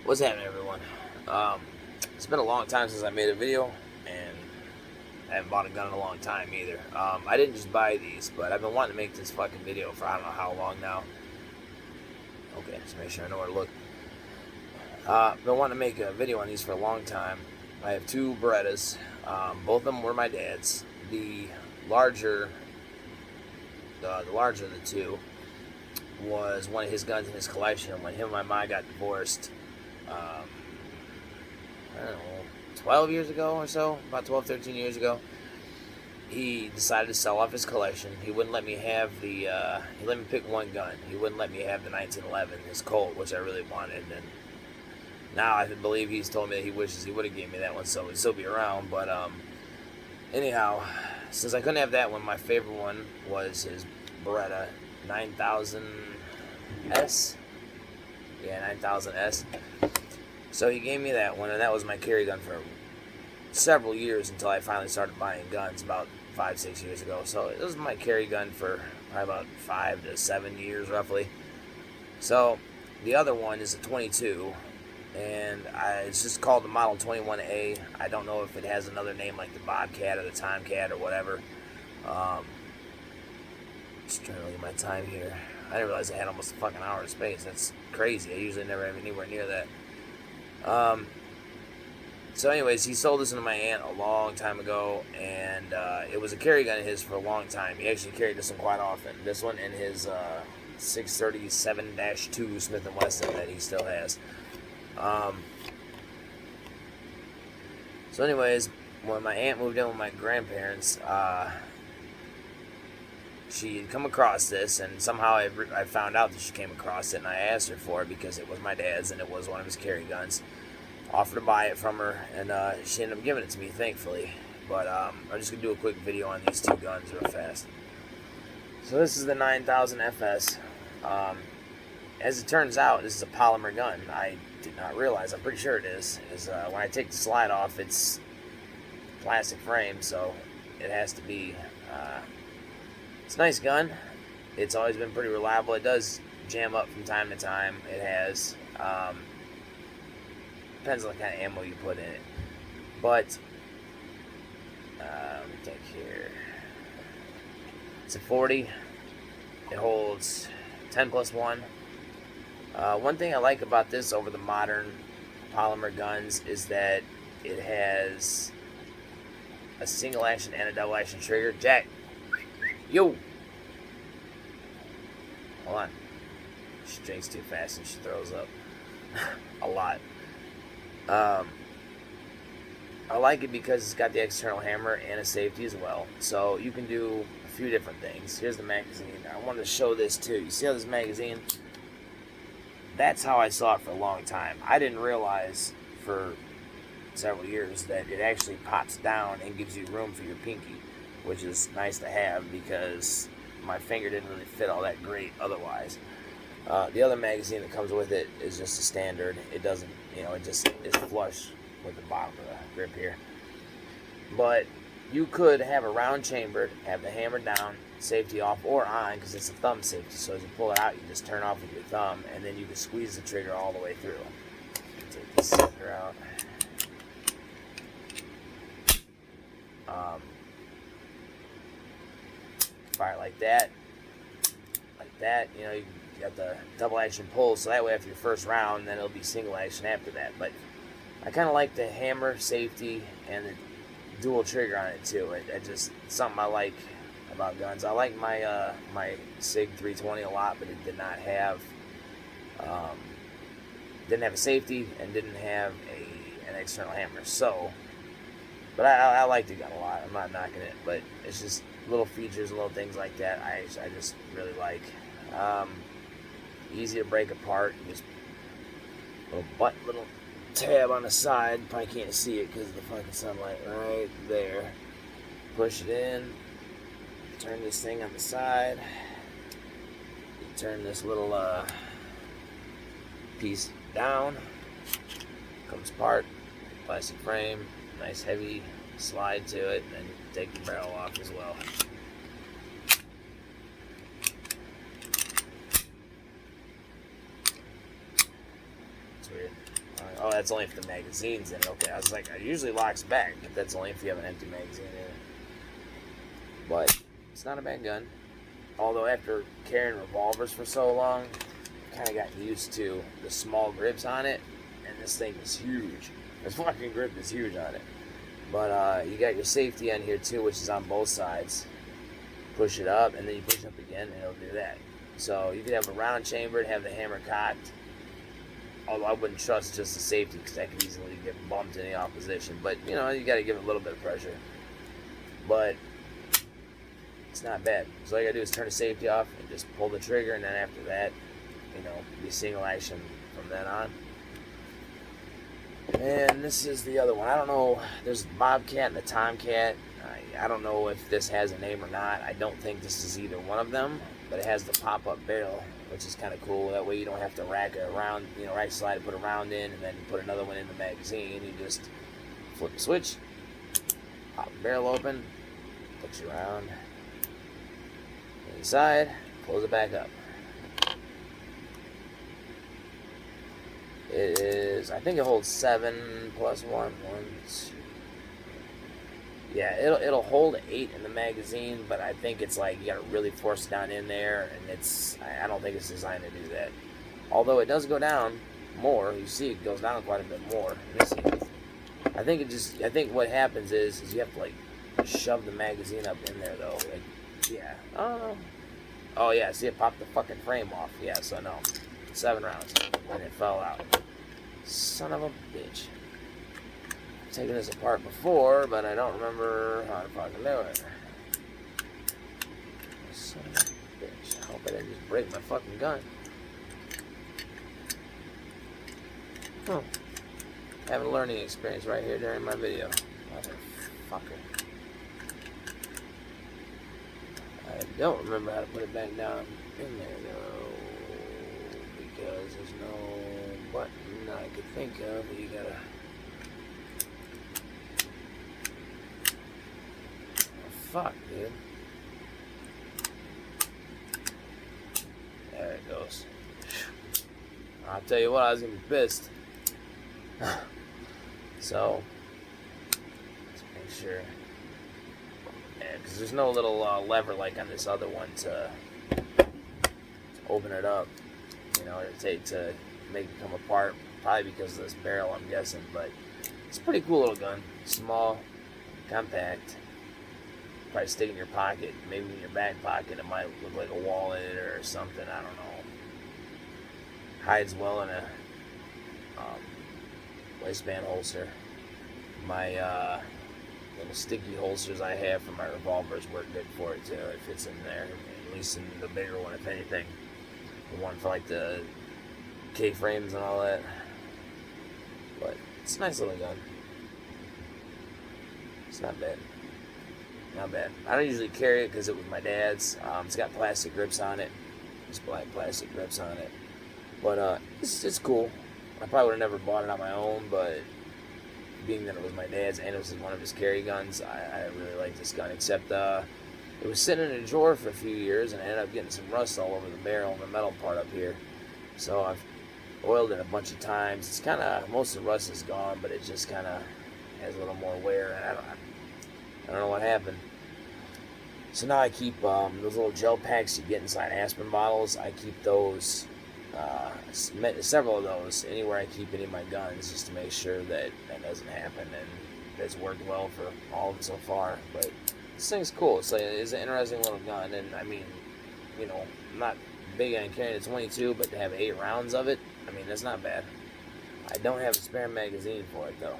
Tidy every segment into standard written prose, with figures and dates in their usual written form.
What's happening, everyone? It's been a long time since I made a video, and I haven't bought a gun in a long time either. I didn't just buy these, but I've been wanting to make this fucking video for I don't know how long now. Okay, just make sure I know where to look. I've been wanting to make a video on these for a long time. I have two Berettas. Both of them were my dad's. The larger of the two was one of his guns in his collection. When him and my mom got divorced, I don't know, 12 years ago or so, about 12, 13 years ago, he decided to sell off his collection. He wouldn't let me have he let me pick one gun. He wouldn't let me have the 1911, his Colt, which I really wanted. And now I believe he's told me that he wishes he would have gave me that one, so it would still be around. But anyhow, since I couldn't have that one, my favorite one was his Beretta 9000S. Yeah, 9000S. So he gave me that one, and that was my carry gun for several years until I finally started buying guns about 5-6 years ago. So it was my carry gun for probably about 5 to 7 years roughly. So the other one is a 22, and it's just called the Model 21A. I don't know if it has another name like the Bobcat or the Tomcat or whatever. Just trying to look at my time here. I didn't realize I had almost a fucking hour of space. That's crazy. I usually never have anywhere near that. So anyways, he sold this to my aunt a long time ago, and it was a carry gun of his for a long time. He actually carried this one quite often. This one and his 637-2 Smith & Wesson that he still has. So anyways, when my aunt moved in with my grandparents, she had come across this, and somehow I found out that she came across it, and I asked her for it because it was my dad's and it was one of his carry guns. Offered to buy it from her, and she ended up giving it to me, thankfully. But I'm just going to do a quick video on these two guns real fast. So this is the 9000 FS. As it turns out, this is a polymer gun. I did not realize. I'm pretty sure it is. When I take the slide off, it's plastic frame, so it has to be. It's a nice gun. It's always been pretty reliable. It does jam up from time to time. It has. Depends on the kind of ammo you put in it. But, let me think here. It's a 40. It holds 10 plus 1. One thing I like about this over the modern polymer guns is that it has a single action and a double action trigger. Jack! Yo! Hold on. She drinks too fast and she throws up. A lot. I like it because it's got the external hammer and a safety as well. So you can do a few different things. Here's the magazine. I wanted to show this too. You see how this magazine? That's how I saw it for a long time. I didn't realize for several years that it actually pops down and gives you room for your pinky, which is nice to have because my finger didn't really fit all that great otherwise. The other magazine that comes with it is just a standard. It doesn't, it just is flush with the bottom of the grip here. But you could have a round chambered, have the hammer down, safety off or on, because it's a thumb safety. So as you pull it out, you just turn off with your thumb, and then you can squeeze the trigger all the way through. Take this sucker out. Fire like that. You got the double action pull, so that way after your first round, then it'll be single action after that. But I kind of like the hammer safety and the dual trigger on it too. It's something I like about guns. I like my my SIG 320 a lot, but it did not have a safety and didn't have an external hammer. So, but I like the gun a lot. I'm not knocking it, but it's just little features, little things like that. I just really like. Easy to break apart. Just little tab on the side. Probably can't see it because of the fucking sunlight right there. Push it in. Turn this thing on the side. You turn this little piece down. Comes apart. Plastic frame. Nice heavy slide to it. And take the barrel off as well. It's weird. Oh, that's only if the magazine's in it. Okay, I was like, it usually locks back, but that's only if you have an empty magazine in it. But it's not a bad gun. Although after carrying revolvers for so long, I kind of got used to the small grips on it, and this thing is huge. This fucking grip is huge on it. But you got your safety on here too, which is on both sides. Push it up, and then you push it up again, and it'll do that. So you could have a round chamber and have the hammer cocked. Although I wouldn't trust just the safety, because that could easily get bumped in the opposition. But, you know, you got to give it a little bit of pressure. But it's not bad. So all you got to do is turn the safety off and just pull the trigger. And then after that, you know, be single action from then on. And this is the other one. I don't know. There's the Bobcat and the Tomcat. I don't know if this has a name or not. I don't think this is either one of them. But it has the pop-up barrel, which is kind of cool. That way you don't have to rack it around, you know, right slide, put a round in, and then put another one in the magazine. You just flip the switch, pop the barrel open, put your round inside, close it back up. It is, I think it holds 7 plus 1, 2. Yeah, it'll hold 8 in the magazine, but I think it's like you gotta really force it down in there, and I don't think it's designed to do that. Although it does go down more, you see it goes down quite a bit more. Let me see. I think what happens is you have to like shove the magazine up in there though. Like, yeah. Oh yeah, see it popped the fucking frame off. Yeah, so no. 7 rounds. And it fell out. Son of a bitch. Taken this apart before, but I don't remember how to fucking do it. Son of a bitch. I hope I didn't just break my fucking gun. Huh. Having a learning experience right here during my video. Motherfucker. I don't remember how to put it back down in there though, because there's no button I could think of. You gotta. Fuck, dude. There it goes. I'll tell you what, I was gonna be pissed. So, let's make sure. Yeah, because there's no little lever like on this other one to open it up. You know, to make it come apart. Probably because of this barrel, I'm guessing. But it's a pretty cool little gun. Small, compact. Probably stick in your pocket, maybe in your back pocket. It might look like a wallet or something. I don't know. Hides well in a waistband holster. My little sticky holsters I have for my revolvers work good for it too. It fits in there, at least in the bigger one, if anything. The one for like the K-frames and all that. But it's a nice little gun. It's not bad. Not bad. I don't usually carry it because it was my dad's. It's got plastic grips on it. Just black plastic grips on it. But it's cool. I probably would have never bought it on my own, but being that it was my dad's and it was one of his carry guns, I really like this gun. Except it was sitting in a drawer for a few years, and I ended up getting some rust all over the barrel and the metal part up here. So I've oiled it a bunch of times. It's kind of, most of the rust is gone, but it just kind of has a little more wear. And I don't know what happened. So now I keep those little gel packs you get inside aspirin bottles. I keep those, several of those, anywhere I keep any of my guns, just to make sure that that doesn't happen. And it's worked well for all of them so far. But this thing's cool. It's an interesting little gun. And I mean, you know, I'm not big on carrying a 22, but to have 8 rounds of it, I mean, that's not bad. I don't have a spare magazine for it though.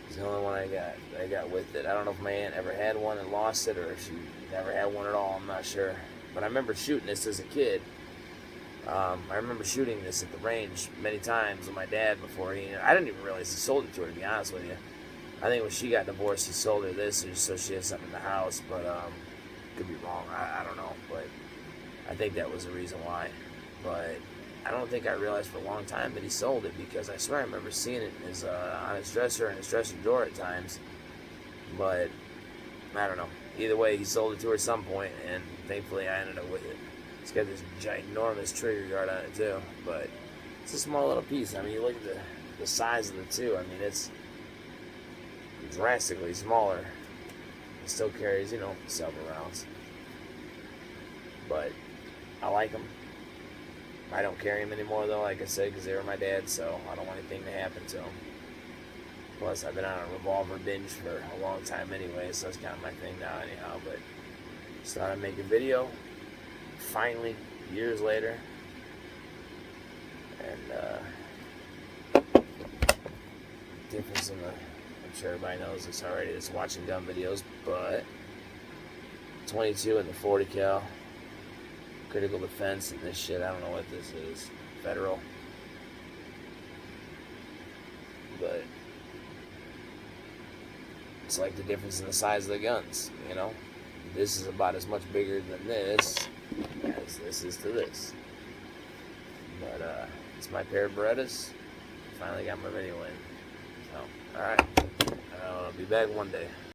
It's the only one I got with it. I don't know if my aunt ever had one and lost it, or if she never had one at all. I'm not sure. But I remember shooting this as a kid. I remember shooting this at the range many times with my dad before I didn't even realize he sold it to her, to be honest with you. I think when she got divorced, he sold her this just so she had something in the house. But could be wrong. I don't know. But I think that was the reason why. But I don't think I realized for a long time that he sold it, because I swear I remember seeing it in on his dresser and his dresser drawer at times. But I don't know. Either way, he sold it to her at some point, and thankfully I ended up with it. It's got this ginormous trigger guard on it too, but it's a small little piece. I mean, you look at the size of the two. I mean, it's drastically smaller. It still carries, you know, several rounds. But I like them. I don't carry them anymore, though, like I said, because they were my dad's, so I don't want anything to happen to them. Plus, I've been on a revolver binge for a long time anyway, so that's kind of my thing now anyhow. But just thought I'd make a video, finally, years later. And difference in the, I'm sure everybody knows this already that's watching gun videos, but 22 and the 40 cal, critical defense, and this shit, I don't know what this is, federal. But it's like the difference in the size of the guns, you know? This is about as much bigger than this as this is to this. But it's my pair of Berettas. Finally got my video in. So, alright. I'll be back one day.